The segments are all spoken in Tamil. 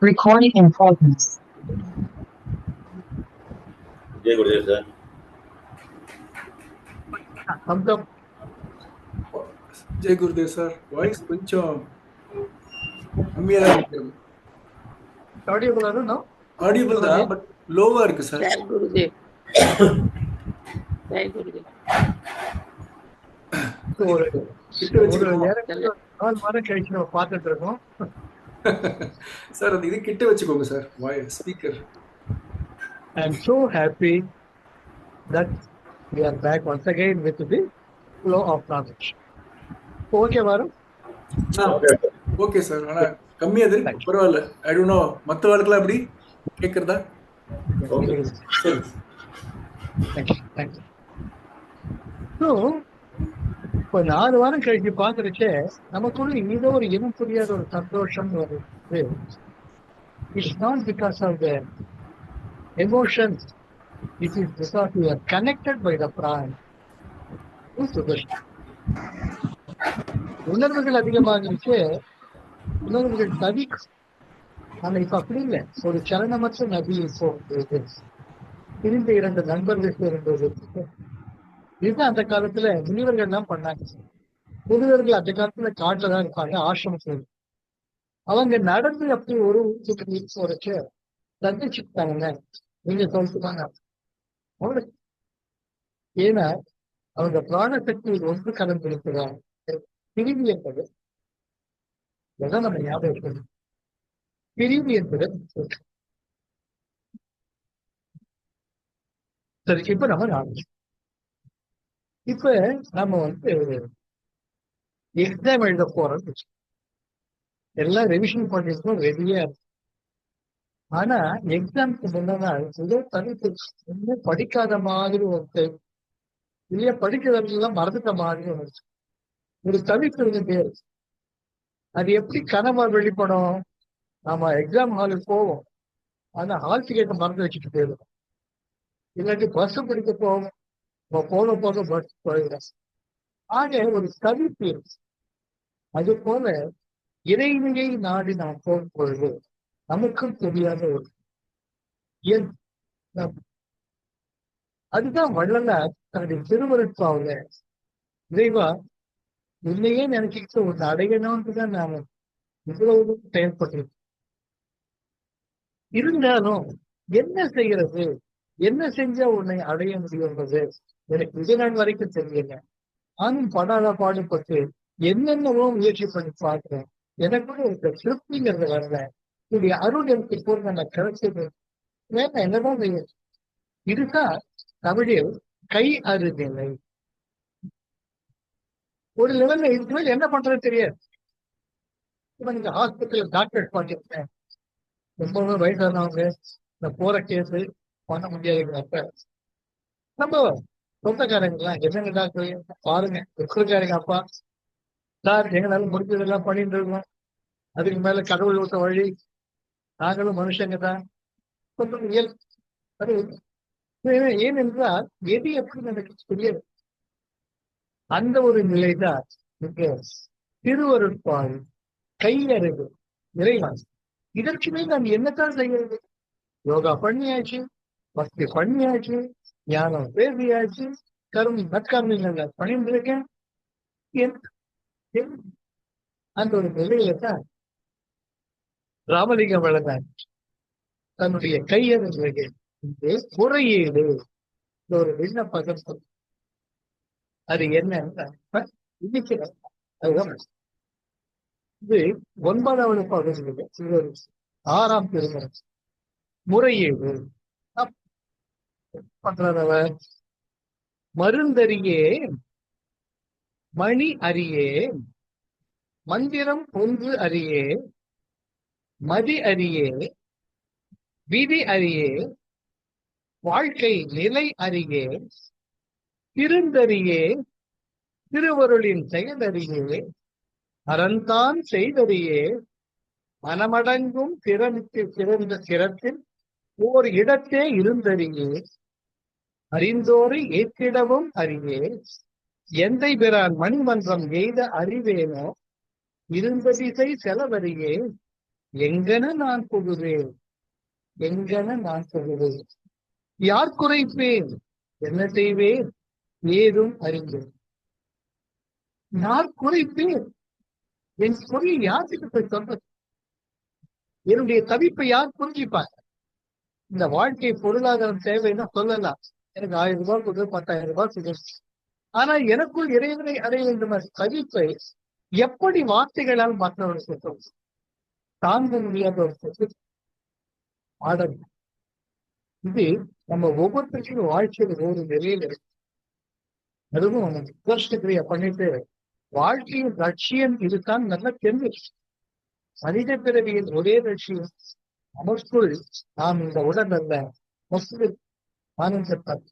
Recording in progress. जय गुरुदेव सर. जय गुरुदेव सर. वाइस கொஞ்சம் கம்மியா தான் இருக்கு. ஆடியபிள் ஆனா ஆடியபிள் தான், பட் லோவா இருக்கு சார். जय गुरुदेव. जय गुरुदेव. ஒரு கிட்ட வச்சுக்கோங்க நாலு வாரம் கழிச்சு நம்ம பார்த்துட்டு இருக்கோம் சார். அது இது கிட்ட வச்சுக்கோங்க sir. Voice speaker. I am so happy that we are back once again with the flow of knowledge. Okay, Varu? Okay sir. ஆனா கம்மியா இருக்கு, பரவாயில்ல. ஐ டோன்ட் நோ மத்த வாழ்க்கல அப்படி கேக்குறதா? Okay. சரி. Thank you. So, இப்போ 4 வாரம் கழிச்சு பார்த்துருச்சே நமக்குள்ள ஏதோ ஒரு இனம் புரியாத ஒரு சந்தோஷம் வருது. It's not because of the emotions, it is because you are connected by the brain. உணர்வுகள் அதிகமாகிருச்சு, உணர்வுகள் தவிக்கும். ஆனா இப்ப அப்படி இல்லை. ஒரு சலனமற்ற நதி இப்போ பிரிந்த 2 நண்பர்கள் சேர்ந்தது. இதுதான் அந்த காலத்துல முனிவர்கள் எல்லாம் பண்ணாங்க. முனிவர்கள் அந்த காலத்துல காட்டுல தான் இருப்பாங்க, ஆசிரமத்துல. அவங்க நடந்து அப்படி ஒரு போறச்சு சந்திச்சுட்டாங்க. நீங்க சொல்லிட்டுதாங்க. ஏன்னா அவங்க பிராணசக்தி ஒன்று கலந்து இருக்கிறாங்க. பிரிவு என்பது எதான் நம்ம ஞாபகம் இருக்கணும். பிரிவு என்பது சரி. இப்ப நம்ம ஞாபகம், இப்ப நம்ம எக்ஸாம் எழுத போறோம். எல்லாம் ரெவிஷன் பண்ணிருக்கோம், ரெடியா இருக்கும். ஆனா எக்ஸாம்க்கு முன்னதான் ஏதோ தனித்து இன்னும் படிக்காத மாதிரி ஒரு இல்லையா, படிக்கிறதெல்லாம் மறந்துட்ட மாதிரி ஒரு தவிப்பு இருந்துட்டே இருக்கு. அது எப்படி கனவா வெளிப்படும்? நாம எக்ஸாம் ஹாலுக்கு போவோம், ஆனா ஹால் டிக்கெட்டை மறந்து வச்சுட்டு போயிடுவோம். இல்லாட்டி பஸ் பிடிக்க போவோம், போக போக பஸ் போயிடும். ஆக ஒரு தவிப்பு இருக்கு. அது போல இறைவனையை நாடி நாம் போகும் பொழுது நமக்கும் தெரியாத ஒரு அதுதான் வள்ளலார் தன்னுடைய திருவருட்பாவுல இறைவா உன்னையே நினைச்சுக்கிட்டு ஒன்று அடையணும்ன்றுதான் நாம இவ்வளவு செயல்பட்டிருக்கோம். இருந்தாலும் என்ன செய்யறது, என்ன செஞ்சா உன்னை அடைய முடியுன்றது எனக்கு இது நாள் வரைக்கும் தெரியல. நானும் படாத பாடுபட்டு என்னென்னவோ முயற்சி பண்ணி பார்க்கிறேன். எனக்கு கூட ஒரு திருப்திங்கிறது வரல. என்னுடைய அருள் எனக்கு போது நான் கிடைச்சது வேணா என்னதான் செய்ய. இதுதான் தமிழில் கை அறுநிலை. ஒரு லெவல்ல இதுக்கு மேல என்ன பண்றது தெரியாது. இப்ப நீங்க ஹாஸ்பிட்டல் டாக்டர் பார்த்துருக்கேன், ரொம்பவே வயசானவங்க, இந்த போற கேஸ் பண்ண முடியாதுங்கிறப்ப நம்ம சொந்தக்காரங்களா என்னங்க டாக்டர் பாருங்க, இருக்கிறக்காரங்க அப்பா சார் எங்களால முடிஞ்சதெல்லாம் பண்ணிட்டு இருக்கோம், அதுக்கு மேல கடவுள் விட்ட வழி, நாங்களும் மனுஷங்க தான் கொஞ்சம் இயல். அது ஏனென்றால் எது எப்படி எனக்கு தெரியாது. அந்த ஒரு நிலைதான் இங்க திருவருட்பால் கையறிவு இறைவன். இதற்குமே நான் என்னத்தான் செய்யறது? யோகா பண்ணியாச்சு, பக்தி பண்ணியாச்சு, ஞானம் பேசியாச்சு, நற்கர்மங்கள் பண்ணிட்டு இருக்கேன். அந்த ஒரு நிலையில தான் ராமலிங்கம் வளர்ந்தார் தன்னுடைய கையறிவு முறையீடு ஒரு விண்ணப்பம். அது என்ன இன்னைக்கு அதுதான் இது 9வது பகுதியில் 6ஆம் திருமுறை முறையீடு பண்றவர். மருந்தறியே மணி அறியே மந்திரம் ஒன்று அறியே மதி அறியே விதி அறியே வாழ்க்கை நிலை அறியே திருந்தறியே திருவருளின் செயலறியே அறந்தான் செய்தறியே மனமடங்கும் சிறந்த சிறத்தில் ஓர் இடத்தே இருந்தறியே அறிந்தோரை ஏற்றிடவும் அறியே எந்தை பிறான் மணிமன்றம் எய்த அறிவேனோ இருந்த திசை செலவறியே எங்கன நான் புகுவேன், எங்கன நான் புகுவேன், யார் குறைப்பேன், என்ன செய்வேன், ஏதும் அறிந்தேன். யார் குறைப்பேன், என் குறையை யார்கிட்ட போய் சொல்றது? என்னுடைய தவிப்பை யார் புரிஞ்சுப்பாங்க? இந்த வாழ்க்கை பொருளாதாரம் தேவைன்னா சொல்லலாம், எனக்கு 1000 ரூபாய் கொடு, 10,000 ரூபாய் கொடு. ஆனா எனக்குள் இறைவனை அடைய வேண்டும் தவிப்பை எப்படி வார்த்தைகளால் மற்றவர்களுக்கு சொல்லும்? தாங்க முடியாத ஒரு பாடம். இது நம்ம ஒவ்வொருத்தருக்கும் வாழ்க்கையில் ஒரு நிலையில இருக்கு. அதுவும் கிரியா பண்ணிட்டு வாழ்க்கையின் லட்சியம் இதுதான் நல்லா தெரிஞ்சு. மனித பிறவியின் ஒரே லட்சியம் நமக்குள் நாம் இந்த உடல் அல்ல முஸ்லிம் ஆனந்தத்தார்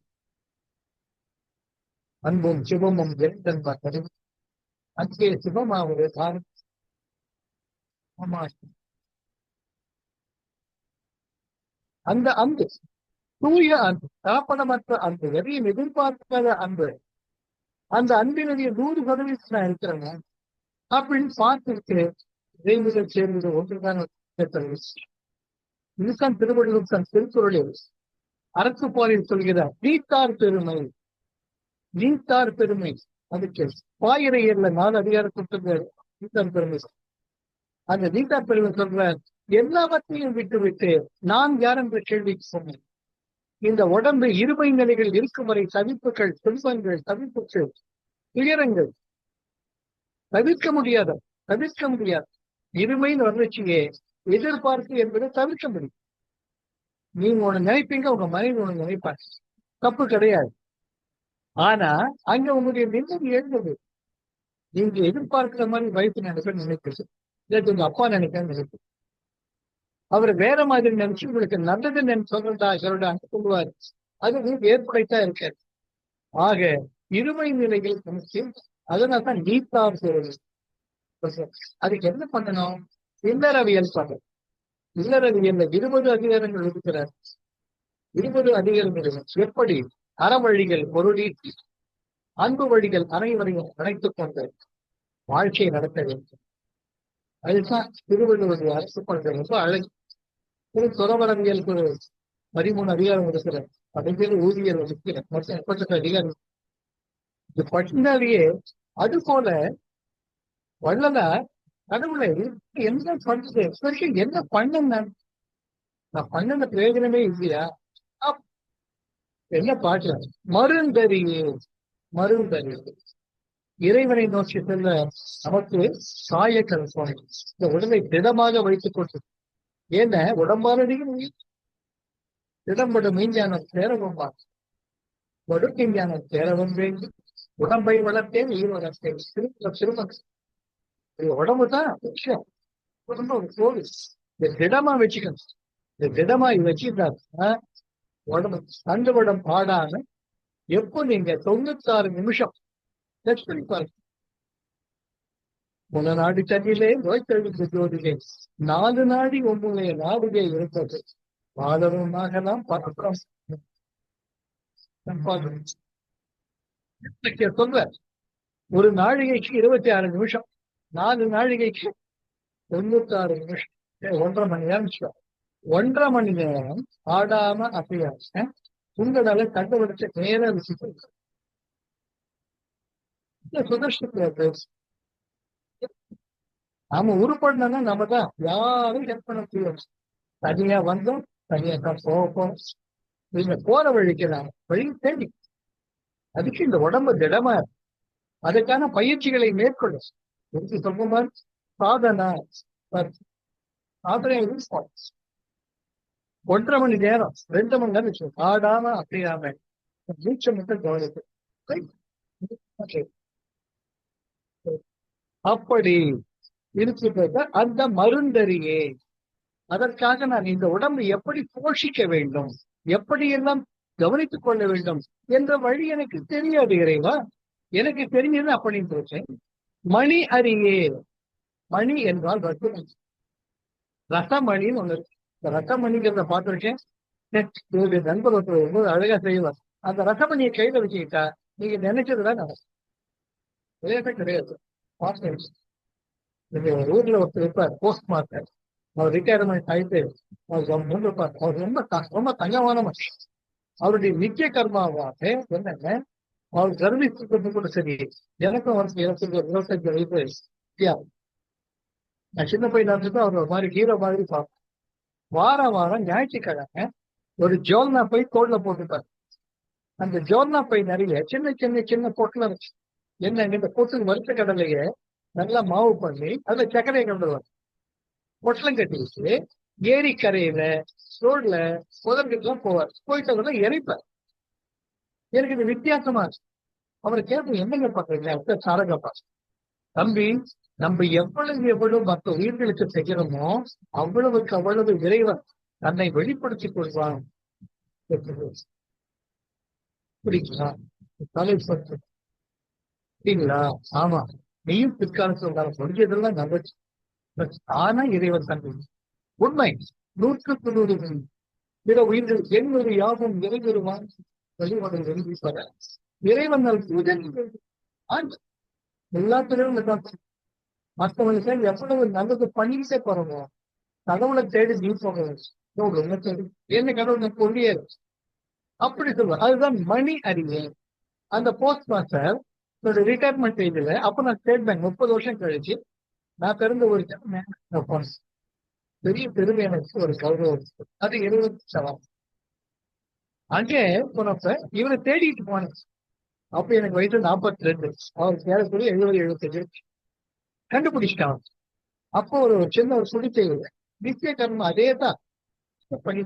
அன்பும் சிவமும் என்பது அங்கே சிவமாவது தான். அந்த அன்பு தூய அன்பு, கலப்படமற்ற அன்பு, எதையும் எதிர்பார்க்காத அன்பு, அந்த அன்பினுடைய 100% நான் இருக்கிறேங்க அப்படின்னு பார்த்துட்டு இறைவனில் சேர்ந்தது ஒன்றுதான். இதுதான் திருவள்ளுவர் தன் திருக்குறளில் அறத்துப்பாலில் சொல்கிறார், நீத்தார் பெருமை, நீத்தார் பெருமை. அதுக்கு பாயிரையர்ல 4 அதிகாரத்துக்கு நீத்தார் பெருமை. அந்த நீத்தார் பெருமை சொல்றார், எல்லாவற்றையும் விட்டு நான் யார் என்ற கேள்விக்கு சொன்னேன். இந்த உடம்பு இருமை நிலைகள் இருக்கும் வரை தவிப்புகள், துன்பங்கள், தவிப்புகள், துயரங்கள் தவிர்க்க முடியாத, தவிர்க்க முடியாது. இருமைன்னு வந்துச்சியே எதிர்பார்ப்பு என்பதை தவிர்க்க முடியும். நீங்க ஒண்ணு நினைப்பீங்க, உங்க மனைவி ஒண்ணு நினைப்பாங்க, தப்பு கிடையாது. ஆனா அங்க உங்களுடைய நிம்மதி எழுந்தது. நீங்க எதிர்பார்க்கிற மாதிரி வயசு நினைப்ப நினைக்கிறது, இல்லாட்டி உங்க அப்பா நினைக்க நினைப்பது. அவர் வேற மாதிரி நினைச்சு உங்களுக்கு நல்லது சொல்றதா சொல்லுவாரு. அது ஏற்படைத்தான் இருக்காது. ஆக இருமை நிலைகள் நமக்கு. அதனால்தான் நீத்தார் பெருமை. அதுக்கு என்ன பண்ணணும்? இல்லறவியல் பண்ணணும். இல்லறவியல்ல 20 அதிகாரங்கள் இருக்கிறார். 20 அதிகாரங்கள் எப்படி அறவழிகள் பொருளீட்டி அன்பு வழிகள் அனைவரையும் அணைத்துக் கொண்டு வாழ்க்கையை நடத்த வேண்டும். அதுதான் திருவள்ளுவர் அரசு கொள்கை. ரொம்ப அழகு. துறவரவியலுக்கு 13 அதிகாரம் இருக்கிறார். அதன் பேர் ஊதியல் இருக்கிற மொத்தம் 38 அதிகாரம். இது பட்டினாலேயே அது போல வள்ளலார் கடவுளை என்ன பண்றது, என்ன பண்ண நான் பண்ண பிரயோஜனமே இல்லையா? என்ன பாக்குறேன், மருந்தறியே, மருந்தறிவு இறைவனை நோக்கி செல்ல நமக்கு சாயக்கல் சுவாமி இந்த உடலை திடமாக வைத்துக் கொண்டு. ஏன்ன உடம்பானதையும் திடம்பட மெய்ஞானம் சேரவும் வடுக்கை ஞானம் சேரவும் வேண்டும். உடம்பை வளர்த்தேன் உயிர் வளர்த்தேன். திருமணம் உடம்புதான் விஷயம். உடம்பு ஒரு கோவில். இந்த திடமா வச்சுக்கணும். இந்த திடமா வச்சுக்கிட்டா உடம்பு கண்டுபடம் பாடாம எப்போ நீங்க 96 நிமிஷம் டெஸ்ட் பண்ணி பாருங்க. முன நாடு தண்ணியிலே நோய் கழிவு ஜோதிகை 4 நாடி உங்களுடைய நாடுகை இருந்தது. பாடலும் நாகலாம் பார்க்கிறோம். சொல்ற ஒரு நாழிகைக்கு 26 நிமிஷம், 4 நாழிகைக்கு 96 நிமிஷம், 1.5 மணி நேரம். 1.5 மணி நேரம் ஆடாம அசையாம உங்களால கண்டுபிடிச்ச நேர விஷயம் சுதர்ஷத்துல நாம உருப்படணும்னா நம்ம தான் யாரும் ஹெல்ப் பண்ண முடியும். தனியா வந்தோம், தனியா தான் போவோம். நீங்க போற வழிக்கு நான் வழி தேடி அதுக்கு இந்த உடம்பு திடமா அதுக்கான பயிற்சிகளை மேற்கொள்ளும். சொல்ற மாதிரி சாதனை 1.5 மணி நேரம் 2 மணி நேரம் ஆடாம அப்படியாம மூச்சை மட்டும் கவனித்து அப்படி இருக்கிறத அந்த மருந்தறியே. அதற்காக நான் இந்த உடம்பை எப்படி போஷிக்க வேண்டும், எப்படியெல்லாம் கவனித்துக் கொள்ள வேண்டும் என்ற வழி எனக்கு தெரியாது இறைவா. எனக்கு தெரிஞ்சது அப்படின்னு இருக்கேன். மணி அறியே. மணி என்றால் ரசமணி. ரசமணின்னு ஒண்ணு இருக்கு. இந்த ரசமணிங்கிறத பார்த்திருக்கேன். நண்பர் ஒருத்தர் ரொம்ப அழகா செய்வார். அந்த ரசமணியை கையில வச்சுக்கிட்டா நீங்க நினைச்சதுதான் நடக்கும். விளையாட்டே கிடையாது. ஊர்ல ஒருத்தர் இருப்பார், போஸ்ட் மாஸ்டர். அவர் ரிட்டையர்மெண்ட் ஆயிட்டு அவர் ரொம்ப தங்கமான மனுஷன். அவருடைய நித்திய கர்மாவாக என்னங்க, அவர் கர்விக்கிறது கூட சரி. எனக்கும் அவருக்கு 25 வயசு வித்தியாசம். நான் சின்ன பையனா இருந்துட்டு அவர் ஒரு மாதிரி ஹீரோ மாதிரி பார்ப்பேன். வாரம் ஞாயிற்றுக்கிழமை ஒரு ஜோல்னா பை தோல்ல போட்டுப்பாரு. அந்த ஜோல்னா பை நிறைய சின்ன சின்ன சின்ன பொட்டலம் இருக்கு. என்ன இந்த பொட்டு வறுத்த கடலையே நல்லா மாவு பண்ணி அதுல சர்க்கரையை கொண்டுருவார். பொட்டலம் கட்டி வச்சு ஏரி கரையில ரோட்ல புதர்கிட்டலாம் போவார். போயிட்டு வந்து இறைப்பார். எனக்கு இது வித்தியாசமா இருக்கு. அவரை கேட்போம், என்னங்க பாக்குறீங்க சாரகப்பா தம்பி, நம்ம எவ்வளவு மற்ற உயிர்களுக்கு செய்கிறோமோ அவ்வளவுக்கு அவ்வளவு இறைவன் தன்னை வெளிப்படுத்திக் கொள்வான். புரியுங்களா? புரியுங்களா? ஆமா, நீயும் பிற்காலத்தில் முடிஞ்சதெல்லாம் நல்லது. ஆனா இறைவன் தன்மை உண்மை 100% பிற உயிர்கள் எண்ணொரு யாவும் இறைவருவான் வெளிவனை எழுதிப்பட இறைவன் எல்லாத்திலும் மற்றவங்களுக்கு எவ்வளவு நல்லது பண்ணிக்கிட்டே போறோமோ கடவுளை தேடி நீ போகணும். என்ன கடவுள் கொண்டே அப்படி சொல்லுவார். அதுதான் மணி அறிவியல். அந்த போஸ்ட் மாஸ்டர் ரிட்டையர்மெண்ட் ஏஜ்ல அப்ப நான் ஸ்டேட் பேங்க் 30 வருஷம் கழிச்சு நான் பிறந்த ஒரு பெரிய பெருமை எனக்கு ஒரு கௌரவம். அது 27 அங்கே போனப்ப இவரை தேடிட்டு போனேன். அப்ப எனக்கு வயசு 42. அவருக்கு ஏறக்கூடிய 70-75 கண்டுபிடிச்சிட்டான். அப்போ ஒரு சின்ன ஒரு சுடிச்சை நித்திய கர்மம் அதே தான் பண்ணி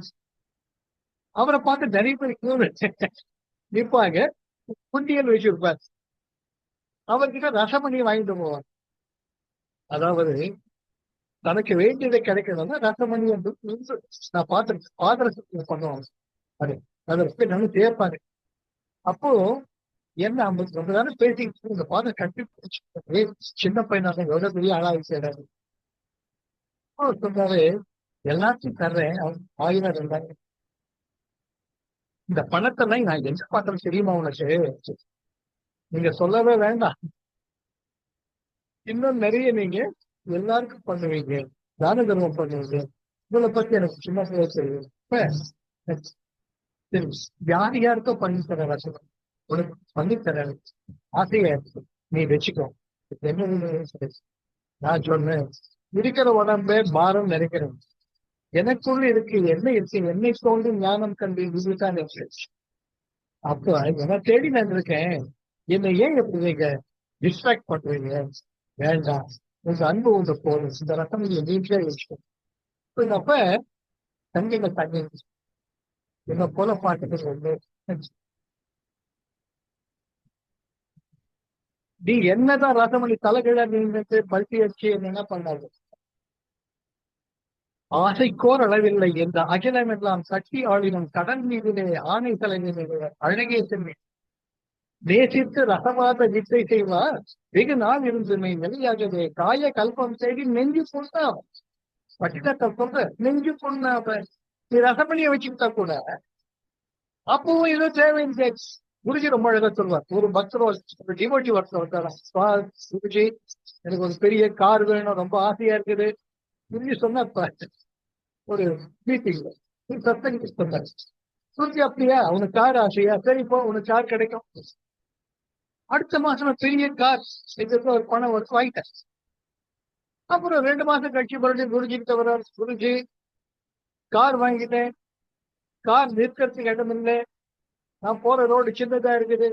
அவரை பார்த்து நிறைய பேர் நிற்பாங்க. குண்டியல் வச்சிருப்பார். அவர்கிட்ட ரசமணி வாங்கிட்டு போவார். அதாவது தனக்கு வேண்டியதை கிடைக்கணும்னா ரசமணி என்று நான் பார்த்துருக்கேன். பாதரசத்துல பண்ணுவாங்க. அது அதற்கு நம்ம சேர்ப்பாங்க. அப்போ என்ன 50 தானே பேசிக்கிட்டு இந்த பாதம் கட்டி சின்ன பையனாக எவ்வளவு பெரிய ஆளாகி செய்யறாரு. சொன்னாரு, எல்லாத்தையும் தர்றேன் 1000 2000. இந்த பணத்தெல்லாம் நான் எங்க பார்த்தேன் தெரியுமா உனக்கு? நீங்க சொல்லவே வேண்டாம். இன்னும் நிறைய நீங்க எல்லாருக்கும் பண்ணுவீங்க, தான தர்மம் பண்ணுவீங்க. இவளை பத்தி எனக்கு சின்ன பிள்ளை தெரியும். யார் யாருக்கோ பண்ணி தர ரசம் உனக்கு பண்ணி தர ஆசையா இருக்கு, நீ வச்சுக்கோ. என்ன நான் சொன்னேன், இருக்கிற உடம்பே பாரம் நினைக்கிறேன். எனக்குள்ள இருக்கு என்ன இருக்கு, என்னை தோன்றி ஞானம் கண்டு இதுதான் இருக்கு. அப்போ என்ன தேடி நான் இருக்கேன். என்னை ஏன் எப்படி நீங்க டிஸ்ட்ராக்ட் பண்றீங்க? வேண்டாம், உங்க அன்பு ஒன்று போதும். இந்த ரத்தம் நீங்க நீட்டே வச்சுக்கணும். அப்ப தங்கிங்க தங்கி என்ன போல பாட்டுக்கு ஒண்ணு. நீ என்னதான் ரசமணி தலைகீழ நின்று பல்ட்டி அடிச்சு என்ன பண்ணாது. ஆசைக்கோர் அளவில்லை என்ற அகிலம் எல்லாம் சக்தி ஆளினும் கடன் மீதிலே ஆணை தலைமையிலே அழகிய சென்னை நேசித்து ரசவாத வித்தை செய்வார். வெகு நாள் இருந்துமை வெளியாகவே காய கல்பம் செய்தி நெஞ்சு பொண்ணா பட்டினத்தை சொல்ற நெஞ்சு பொண்ணா. நீ ரசமணியை வச்சுக்கிட்டா கூட அப்பவும் ஏதோ தேவைன்னு குருஜி ரொம்ப அழகா சொல்வார். ஒரு பக்தர் ஒரு டிவோட்டி ஒருத்தர் குருஜி எனக்கு ஒரு பெரிய கார் வேணும், ரொம்ப ஆசையா இருக்குது. குருஜி சொன்னா ஒரு மீட்டிங்ல சத்தங்க சொன்னார். குருஜி அப்படியா, உனக்கு கார் ஆசையா? சரிப்போ உனக்கு கார் கிடைக்கும். அடுத்த மாசம் பெரிய கார் ஒரு பணம் ஒரு வாங்கிட்டேன். அப்புறம் 2 மாசம் கழிச்சு மறுபடியும் குருஜி கிட்ட வர்றாரு. குருஜி கார் வாங்கிட்டேன், கார் நிற்கிறதுக்கு இடம் இல்லை, நான் போற ரோடு சின்னதா இருக்குது,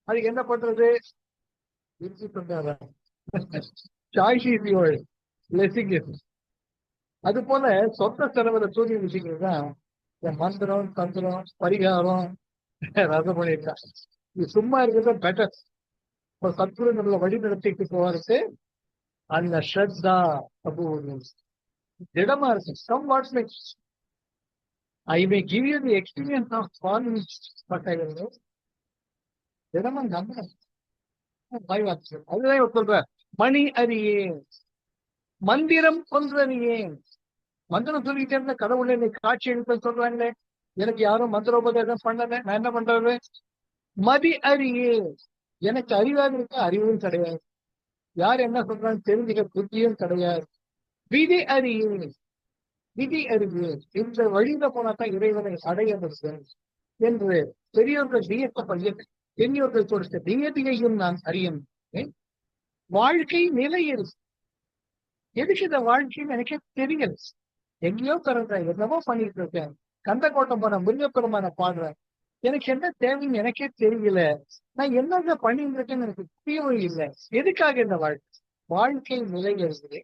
அதுக்கு என்ன பண்றது? அது போல சொந்த செலவுல தூக்கி வச்சுக்கிறதுதான் மந்திரம் தந்திரம் பரிகாரம் ரசமணி தான். இது சும்மா இருக்கிறது பெட்டர். ஒரு சத்குருங்களை வழி நடத்திட்டு போறதுக்கு அந்த ஸ்ரத்தா அப்போ திடமா இருக்கு. Some words like I may give you the experience of falling, but I will know. திடமா நம்புறேன். அதுதான் சொல்ற மணி அறியே மந்திரம் ஒன்றறியே. மந்திரம் சொல்லிக்கிட்டே இருந்த கடவுளை என்னை காட்சி எடுப்ப சொல்றாங்களே, எனக்கு யாரும் மந்திரோபதேசம் பண்ணல, நான் என்ன பண்றது? மதி அறியே, எனக்கு அறிவாக இருக்க அறிவும் கிடையாது, யார் என்ன சொல்றான்னு தெரிஞ்சுக்க புத்தியும் கிடையாது. விதி அறியே, விதி அறிவு, இந்த வழியில போனாதான் இறைவனை அடைய முடியும் என்று பெரியோர்கள் வியக்க பையன் பெரியோர்கள் கொடுத்த நியதியையும் நான் அறியும். வாழ்க்கை நிலையில் எதுக்கு இந்த வாழ்க்கைன்னு எனக்கே தெரியல. எங்கேயோ பிறந்தேன், என்னவோ பண்ணிட்டு இருக்கேன், கந்தக்கோட்டம் போன முருகப்பெருமான பாடுறேன், எனக்கு என்ன தேவைன்னு எனக்கே தெரியல. நான் என்னங்க பண்ணிட்டு இருக்கேன்னு எனக்கு புரியவும் இல்லை. எதுக்காக இந்த வாழ்க்கை நிலை இருக்குது?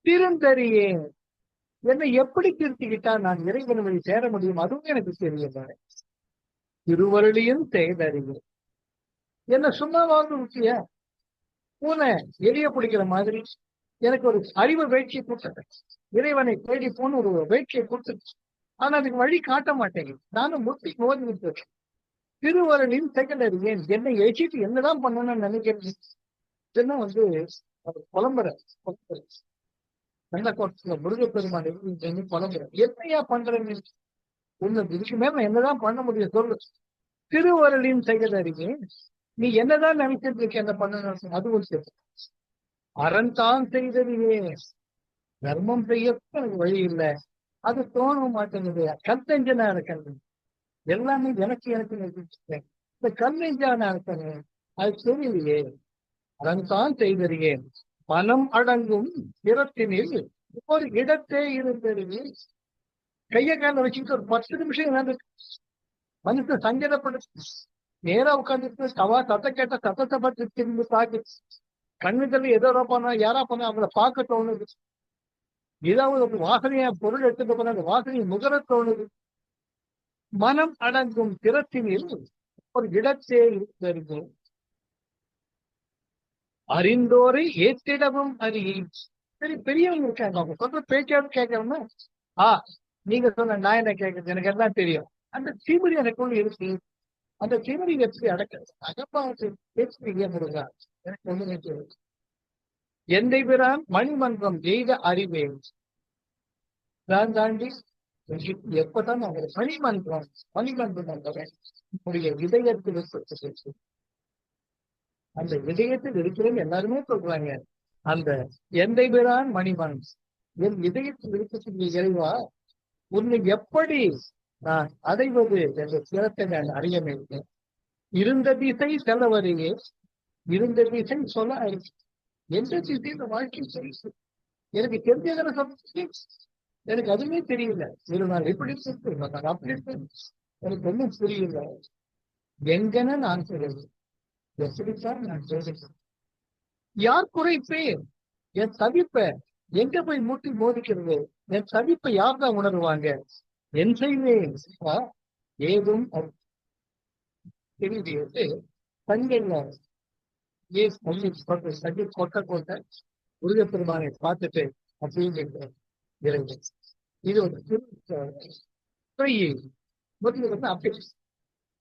திருந்தறியே, என்னை எப்படி திருத்திக்கிட்டா நான் இறைவன் வழி சேர முடியும், அதுவும் எனக்கு தெரியல. திருவருளியும் தேடறிவு, என்ன சும்மாவாக முக்கிய பூனை எளிய பிடிக்கிற மாதிரி எனக்கு ஒரு அறிவு வேட்சியை கொடுத்துட்டேன். இறைவனை தேடி போன ஒரு வேட்சியை கொடுத்துருச்சு. ஆனா அதுக்கு வழி காட்ட மாட்டேங்குது. நானும் முட்டி மோதிட்டு இருக்கேன். திருவருளின் தேடறிவேன், என்னை எழுச்சிட்டு என்னதான் பண்ணணும்னு நினைக்கிறது. இதெல்லாம் புலம்புற வெள்ளக்கோட்டத்துல முருகப்பெருமான் புலம்புற என்னையா பண்றேன்னு ஒண்ணு. இதுக்கு மேல என்னதான் பண்ண முடியும் சொல்லு. திருவருளின் தேடறிவேன், நீ என்னதான் நினைச்சிட்டு இருக்க, என்ன பண்ணணும், அதுவும் சரி. அறந்தான் செய்தறிவே, தர்மம் செய்ய எனக்கு வழி இல்லை, அது தோண மாட்டேங்குது. கல்லெஞ்சனா இருக்கணும், எல்லாமே எனக்கு எனக்கு இந்த கல்லெஞ்சானா இருக்கணும், அது தெரியலையே. அறந்தான் செய்தறியே, மனம் அடங்கும் இடத்தினில் ஒரு இடத்தே இருந்தறிவே. கைய கால வச்சுக்கிட்டு ஒரு 10 நிமிஷம் மனுஷன் சங்கடப்படுத்து. நேரா உட்காந்துட்டு கவா சத்தம் கேட்ட சத்தத்தை பற்றி திரும்பி பார்க்கு. கண்ணுகள் ஏதோ போனா யாரா போனா அவங்கள பார்க்க தோணுது. ஏதாவது ஒரு வாசனையா பொருள் எடுத்துட்டு போனா அந்த வாசனையை முகர தோணுது. மனம் அடங்கும் திறத்தினில் ஒரு இடத்தே இருந்தறிவோம், அறிந்தோரை ஏற்றிடவும் அறிய. சரி, பெரியவங்க இருக்காங்க, அவங்க சொல்ற பேச்சாவது கேட்கணும்னா நீங்க சொன்ன நான் என்ன கேட்கறது, எனக்கு எல்லாம் தெரியும். அந்த தீவிரி எனக்குள்ள இருக்கு. அந்த தீவிரி எப்படி அடக்கிறது? அகப்பாவத்தை பேசுறீங்க முருகா, எனக்கு ஒண்ணுமே தெரியும். எந்தை பிரான் மணிமன்றம் எய்த அறிவேன் நான் தாண்டி எப்பதான் அவங்க மணிமன்றம் என்னுடைய இதயத்தில் பேசு. அந்த இதயத்தில் இருக்கிறது எல்லாருமே சொல்றாங்க. அந்த எந்தை பிரான் மணிமன் என் இதயத்தில் இருக்கக்கூடிய இறைவா, உன்னை எப்படி நான் அடைவது என்ற சிறத்தை நான் அறிய வேண்டும். இருந்த திசை செலவரையே, இருந்த திசை சொல்ல எந்த திசையில வாழ்க்கை சொல்லிச்சு எனக்கு தெரிஞ்சதான சொல்ல, எனக்கு அதுவுமே தெரியல. ஒரு நாள் எப்படி இருக்கு, நான் அப்படி இருக்கு, எனக்கு ஒன்றும் புரியல. எங்கன நான் சொல்றது, எப்படித்தான் நான் சொல்றது, யார் குறைப்பேன் என் தவிப்ப, எங்க போய் மூட்டி மோதிக்கிறது, என் தவிப்பை யார் தான் உணர்வாங்க, என் செய்வேன் ஏதும் தெரிவித்து தங்கல்ல சதி கொட்ட கொட்ட முருகப்பெருமானை பார்த்துட்டு அப்படின்னு இறைவன். இது ஒரு அப்படி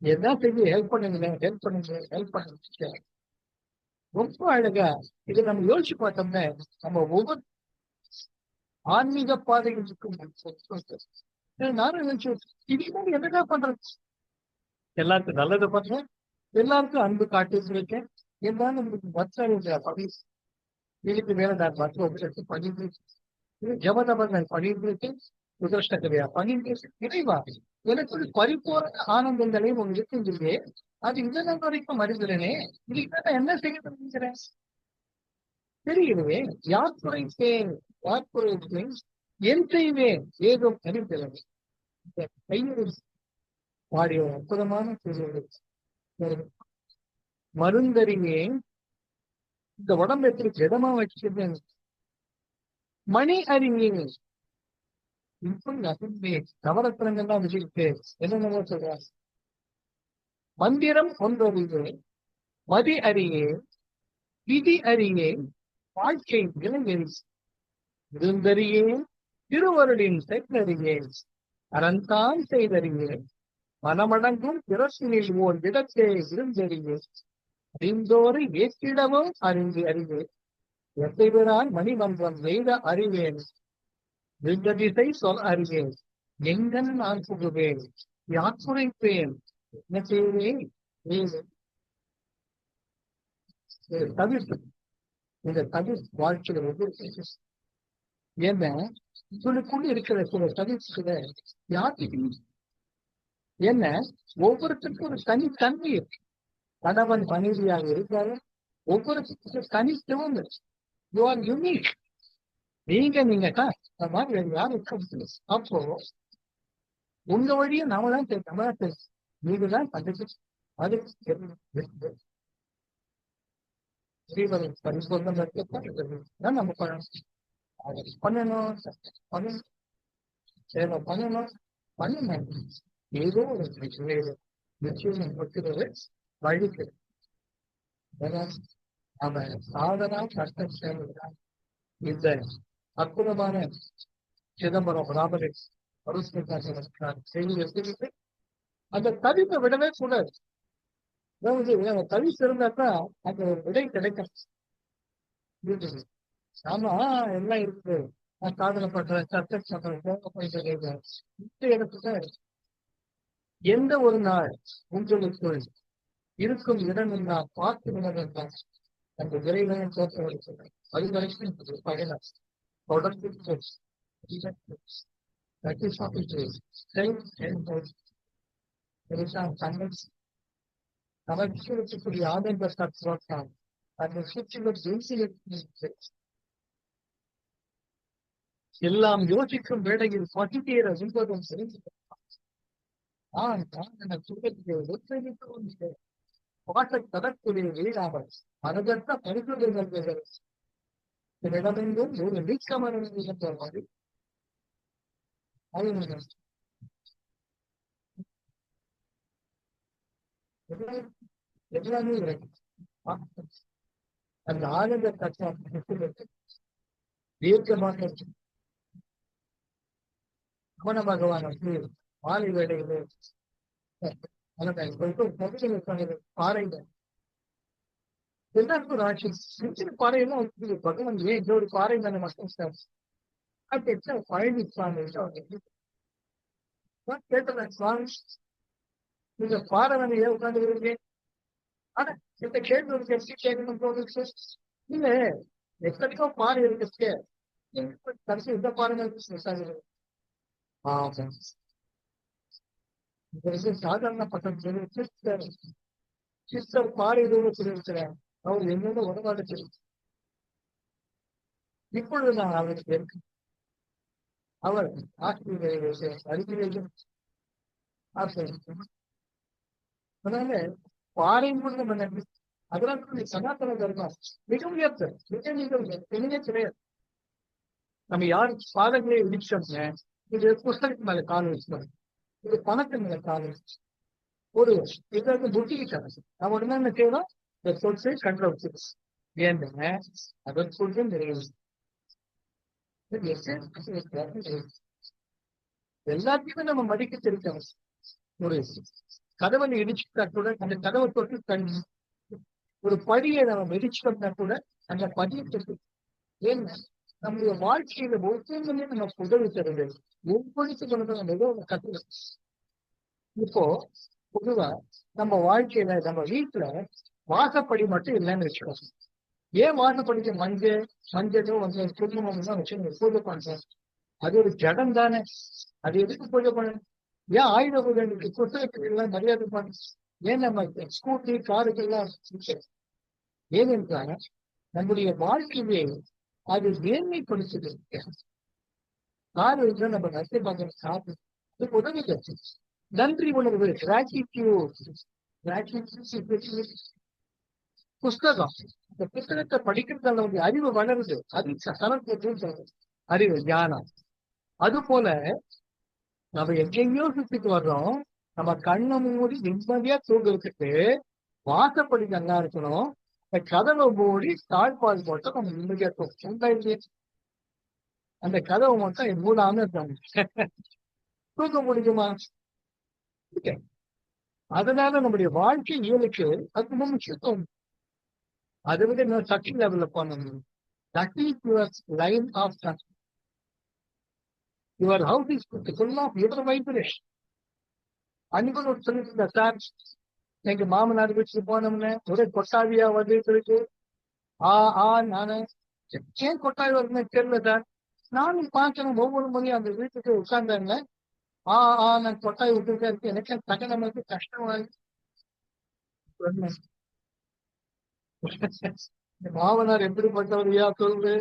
என்ன செய்ய ஹெல்ப் பண்ணுங்க, ஹெல்ப் பண்ணுங்க, ஹெல்ப் பண்ணுங்க. ரொம்ப அழகா இதை நம்ம யோசிச்சு பார்த்தோம்னா நம்ம ஒவ்வொரு ஆன்மீக பாதைகள் இருக்கும். நானும் நினைச்சு இதுக்கு மாதிரி என்னடா பண்றது, எல்லாருக்கும் நல்லது பண்றேன், எல்லாருக்கும் அன்பு காட்டிட்டு இருக்கேன், எல்லாரும் நம்மளுக்கு பக்தி இதுக்கு மேல நான் பக்தி உபசத்து பண்ணிட்டு இருக்கேன், ஜபதபம் நான் பண்ணிட்டு இருக்கேன், உதர்ஷ்ட கதையா பண்ணிட்டு இருக்கேன். இறைவா, எனக்கு பரிபூர்ண ஆனந்தங்களை உங்களுக்கு இருக்குங்களே, அது இந்த நாள் வரைக்கும் மறுகிறேனே, இதுக்கு நான் என்ன செய்ய நினைக்கிறேன் தெரியவே. யார் குறைப்பேன், யார் குறைப்பேன், என் செய்வேன் ஏதோ அறிவித்தேன். கையில் பாடிய அற்புதமான மருந்தறிவே, இந்த உடம்பு எப்படி திடமா வச்சிருந்தேன். மணி அறிவே, இப்படி நவரத்தினங்கள்லாம் வச்சுக்கிட்டு என்னென்னவோ சொல்றாங்க. மந்திரம் ஒன்றறிவே, மதி அறியே, விதி அறியே, வாழ்க்கை விலங்கறி இருந்தறியே, திருவருளின் செயலறியே, அறந்தான் செய்தறியே, மனமடங்கும் பிறசினில் ஓர் இடத்தே இருந்தறியே, அறிந்தோரை ஏற்றிடவும் அறிந்து அறிவே, எத்தைவிடான் மணிமன்றம் எய்த அறிவேன், விந்த திசை சொல் அறிவேன், எங்கன் நான் புகுவேன், யார் குறைப்பேன், என்ன செய்வேன் தவிர்த்து. இந்த தவிர் வாழ்க்கையில் ஒவ்வொரு ஏன்னா இதுக்குள்ள இருக்கிற சில தனிச்சுகளை யாருக்கு என்ன ஒவ்வொருத்தருக்கும் ஒரு தனித்தன்மை இருக்கு. கணவன் மனைவியாக இருந்தாலும் ஒவ்வொருத்தருக்கும் தனித்துவம் இருக்கு. You are unique. நீங்க தான் அந்த மாதிரி வேற யாரும் இருக்க முடியாது. அப்போ உங்க வழியை நாம தான் தெரியும். நீங்க தான் கண்டுச்சு அது பரிசோதனை தான் நம்ம பண்ணணும் சேவை பண்ணணும் பண்ணணும். ஏதோ ஒரு நிச்சயம் கொடுக்கிறது வழிக்கு அவன் சாதனா கஷ்டம் சேவைதான். இந்த அற்புதமான சிதம்பரம் ராமலிங் செய்தி எடுத்துக்கிட்டு அந்த தவிப்பை விடவே கூடாது. அதாவது தவி சிறந்தாக்கா அந்த விடை கிடைக்கும். ஆமா எல்லாம் இருக்குது. நான் சாதனை பண்றேன், சர்ச்சை பண்றேன். இந்த இடத்துல எந்த ஒரு நாள் உங்களுக்கு இருக்கும் இடம் நான் பார்த்து விட அந்த விரைவையும் தோற்றவர்கள் அது வரைக்கும் பயணம் தொடர்ந்து நமக்கு ஆனந்த தத்துவம் அந்த சுற்றிலும் எல்லாம் யோசிக்கும் வேளையில் பகிர்ந்தேற என்பதும் தெரிந்து பாட்ட தரக்கூடிய வீடாமல் மனதற்ற பரிந்துரைகள் இடமெங்கும் ஒரு நீக்கமரம் என்ற மாதிரி எல்லாமே அந்த ஆனந்த தத்துவம் தீர்க்கமாக ரமண பகவான் வந்து மாலை வேலையில பாறைகள் எல்லாருக்கும் ராட்சி சின்ன பாறையெல்லாம் பகவான் ஏன் இந்த ஒரு பாறை தானே மட்டும் பழனி சுவாமி கேட்டேன் சுவாமி நீங்க பாறை தானே ஏன் உட்கார்ந்து இருக்கீங்க. ஆனா இந்த கேள்வி ஒரு எப்படி கேட்கணும் போகுது இல்ல எத்தனைக்கோ பாறை இருக்கு கடைசி இந்த பாறை சாதாரண பட்டம் சிஸ்டர் பாறை ரூபத்தில் இருக்கிறேன். அவர் என்னோட உடனாடு தெரியும். இப்பொழுது நான் அவருக்கு இருக்கு அவர் அறிவியலும் அதனால பாறை மூலம் அதனால சனாதன தர்மம் மிக உயர்த்த மிக கிடையாது. நம்ம யாரு பாதங்களே இடிச்சோம்ங்க இது புஸ்தகத்து மேல கால் வச்சுக்கோங்க, இது பணத்து மேல கால் வச்சு ஒரு இதாவது புத்திக்கிட்டாங்க. நம்ம உடனே என்ன செய்யணும் இந்த சொற்றை கண்ட வச்சு ஏந்துங்க அதன் சொல்லும் நிறைவு எல்லாத்தையுமே நம்ம மதிக்க தெரிவிக்கணும். ஒரு கதவை இடிச்சுட்டா கூட அந்த கதவை தொட்டு கண் ஒரு படியை நம்ம மிதிச்சுட்டோம்னா கூட அந்த படியை தொட்டு ஏன்னா நம்முடைய வாழ்க்கையில ஒவ்வொன்றுமே நமக்கு உதவி தருது. ஒவ்வொருத்துக்கு நம்ம ஏதோ ஒன்று கத்துக்கணும். இப்போ பொதுவா நம்ம வாழ்க்கையில நம்ம வீட்டுல வாசப்படி மட்டும் இல்லைன்னு வச்சுக்கோங்க. ஏன் வாசப்படிக்கு மஞ்சளும் வந்து குங்குமம் தான் வச்சு நீங்க பூஜை பண்றோம். அது ஒரு ஜடம் தானே, அது எதுக்கு பூஜை பண்ணணும்? ஏன் ஆயுத பூஜை புத்தகத்துக்கு எல்லாம் மரியாதை பண்ண ஏன் நம்ம ஸ்கூட்டி காருக்கெல்லாம் ஏனென்றால் நம்முடைய வாழ்க்கையே அது மேன்மைப்படுத்துது. கார் வந்து நம்ம நன்மை பார்க்க சாப்பிடு அதுக்கு உதவி கிடைச்சு நன்றி உணர்வு புஸ்தகம் இந்த புத்தகத்தை படிக்கிறதால வந்து அறிவு வளருது. அது சனத்து அறிவு ஞானம். அது போல நம்ம எங்கெங்கயோ சுத்திட்டு வர்றோம். நம்ம கண்ணை மூடி நிம்மதியா தூங்குறதுக்கு வாசப்படி நல்லா இருக்கணும். கதவை மூடி தாழ்பால் போட்டா நம்ம நிம்மதியா தூக்கம். அந்த கதவை மட்டும் மூடாம இருக்காங்க தூக்க முடியுமா? அதனால நம்முடைய வாழ்க்கை இயலுக்கு அது ரொம்ப முக்கியத்துவம். அதை விட இன்னும் சக்தி லெவல்ல பண்ணணும். That is your line of success. Your house is full of your vibration. அன்னைக்கு ஒரு சொல்லிட்டு சார் எங்க மாமனார் வீட்டுக்கு போனோம்னு ஒரே கொட்டாவியா வந்துட்டு இருக்கு. நானு ஏன் கொட்டாவி வருதுன்னு தெரியல சார். நானும் பார்க்கணும் ஒவ்வொரு முறையும் அந்த வீட்டுக்கு உட்கார்ந்தாங்க நான் கொட்டாய் விட்டுட்டே இருக்கு எனக்கு தகனமைக்கு கஷ்டமா இருக்கு. இந்த மாவனார் எப்படிப்பட்டவரையா சொல்லு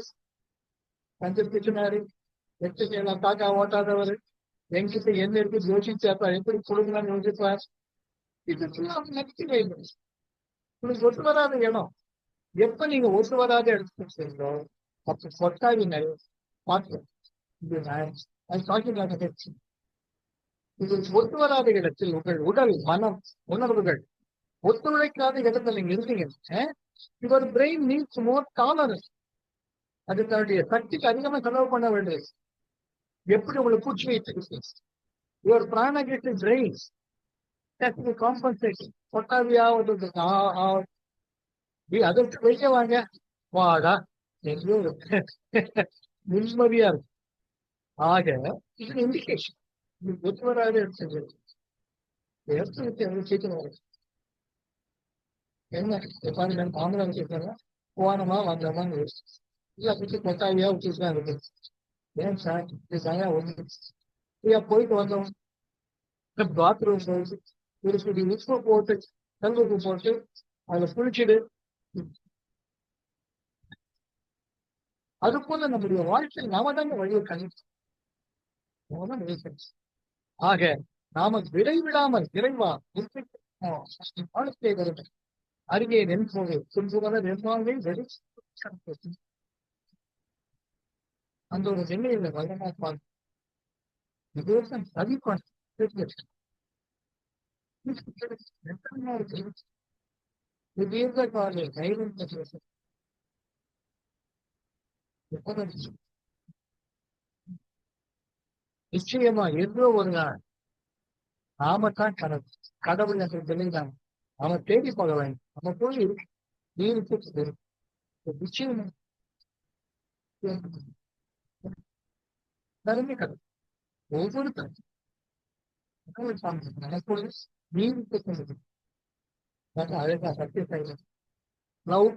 கஞ்சல் பிச்சுனாரு எட்டுக்கு எல்லாம் காக்கா ஓட்டாதவர் என்கிட்ட என்ன இருக்கு யோசிச்சாப்பா எப்படி கொடுக்கலாம்னு யோசிப்பார். இதுக்கெல்லாம் நெகட்டிவ் உங்களுக்கு ஒத்து வராத இடம். எப்ப நீங்க ஒத்து வராத இடத்துக்கு சென்றோ அப்ப கொட்டாவி நிறைய பார்த்து இது அது காட்டுக்காக இது ஒத்து வராத இடத்தில் உங்கள் உடல் மனம் உணர்வுகள் ஒத்துழைக்காத இடத்துல நீங்க இருந்தீங்க your brain needs more tolerance. அது தன்னுடைய சக்திக்கு அதிகமா செலவு பண்ண வேண்டியது. எப்படி உங்களுக்கு பூச்சி வைத்து யுவர் பிராணகேட் பிரெயின் காம்பன்சேட் கொட்டாவியாவது அதற்கு வெளியே வாங்க வாடா எங்கேயோ நிம்மதியா இருக்கு. ஆக இது இண்டிகேஷன் ஒத்து வராத இடத்துல சீக்கிரம் வரும். என்ன பாருங்க ஆம்பளை கேட்கறாங்க போனமா வந்தோமா இல்ல பிடிச்சி கொட்டாவியா வச்சுதான் இருக்கு. ஏன் சார் இதுதாங்க ஒண்ணு ஃப்ரீயா போயிட்டு வந்தோம் பாத்ரூம் போயிட்டு ஒரு உப்பு போட்டு கல்லுப்பு போட்டு அதுல குளிச்சுடு. அது போல நம்முடைய வாழ்க்கையில் நாம தாங்க வழியை கணிப்போம். ஆக நாம விடைவிடாமல் இறைவா வாழ்க்கை வருது அருகே நென்போது துன்புவத நெற்பாங்கை வெறி அந்த ஒரு நிலையில வல்லமா பார்த்து இதுதான் தவிப்பான் தீர்க்க காலை கைவின் நிச்சயமா எந்தோ ஒரு நாள் நாமத்தான் கடவுள் என்ற நிலைதான் அவன் தேடி போக வேண்டும். நம்ம போய் இருக்கு நிச்சயம் தருமை கடவுள் ஒவ்வொரு கடவுள் சாமி நமக்கு நீருக்கு அழகா சத்திய லவ்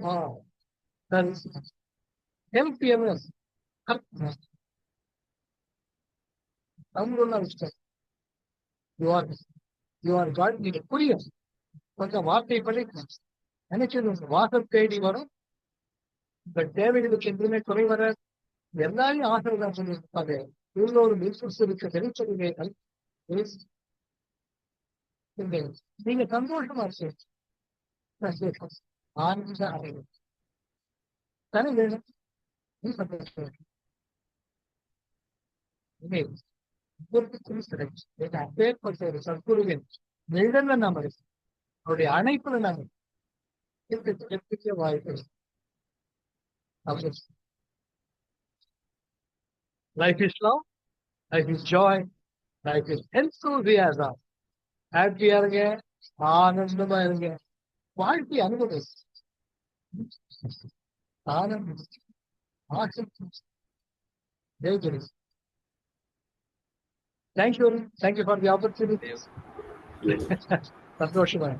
ஹெல்ப் எவர் தமிழ் விஷயம் யுவர் காட் நீங்க புரியும் கொஞ்சம் வார்த்தை படி நினைச்சது வாசல் தேடி வரும். உங்கள் தேவைகளுக்கு எதுவுமே குறை வர எல்லாரையும் ஆசிரியர் சொல்லியிருப்பாங்க. எல்லோரும் இருக்க வெளிச்சொல்லுங்கள் நீங்க சந்தோஷமா இருக்கு ஆனந்த அடையும் தானே வேணும். அப்பேற்பட்ட ஒரு சத்குருவின் நிழல்ல நாம இருக்கு அவருடைய அணைப்புல நாம வாய்ப்பு. Life is love, life is joy, life is enthusiasm. ஹாப்பியா இருங்க ஆனந்தமா இருங்க வாழ்க்கை அனுபவம் ஆனந்தம் ஆசை. Thank you for the opportunity. சந்தோஷமா.